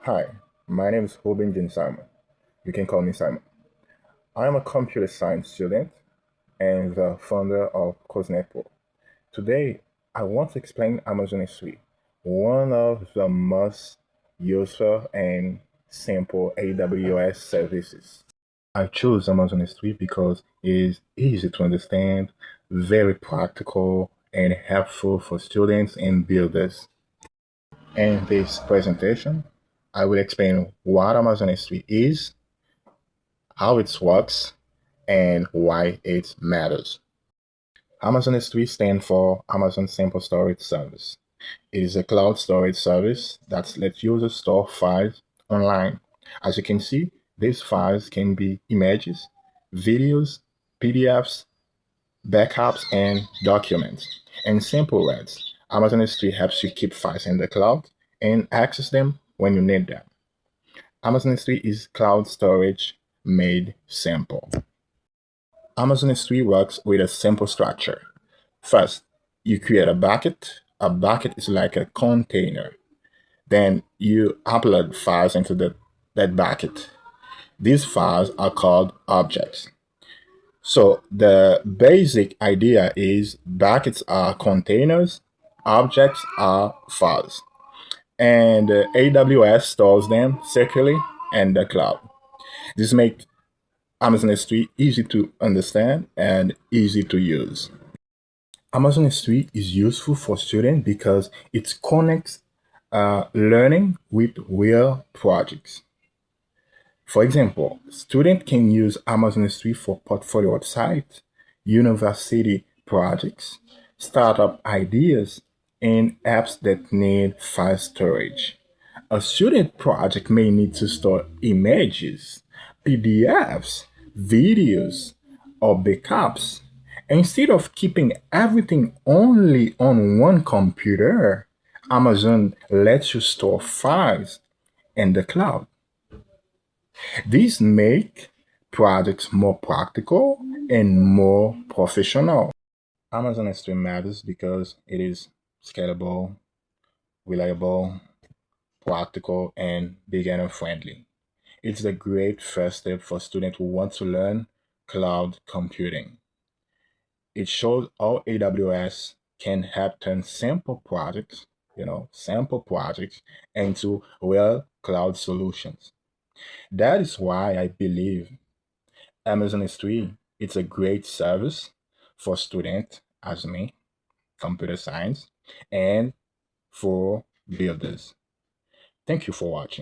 Hi, my name is Hobin Simon. You can call me Simon. I am a computer science student and the founder of CodeNetPro. Today, I want to explain Amazon S3, one of the most useful and simple AWS services. I chose Amazon S3 because it is easy to understand, very practical, and helpful for students and builders. In this presentation, I will explain what Amazon S3 is, how it works, and why it matters. Amazon S3 stands for Amazon Simple Storage Service. It is a cloud storage service that lets users store files online. As you can see, these files can be images, videos, PDFs, backups, and documents. In simple words, Amazon S3 helps you keep files in the cloud and access them when you need them. Amazon S3 is cloud storage made simple. Amazon S3 works with a simple structure. First, you create a bucket. A bucket is like a container. Then you upload files into that bucket. These files are called objects. So the basic idea is buckets are containers, objects are files, and AWS stores them securely in the cloud. This makes Amazon S3 easy to understand and easy to use. Amazon S3 is useful for students because it connects learning with real projects. For example, students can use Amazon S3 for portfolio websites, university projects, startup ideas, and apps that need file storage. A student project may need to store images, PDFs, videos, or backups. Instead of keeping everything only on one computer, Amazon lets you store files in the cloud. These make projects more practical and more professional. Amazon S3 matters because it is scalable, reliable, practical, and beginner friendly. It's a great first step for students who want to learn cloud computing. It shows how AWS can help turn simple projects into real cloud solutions. That is why I believe Amazon S3 it's a great service for students as me, computer science, and for builders. Thank you for watching.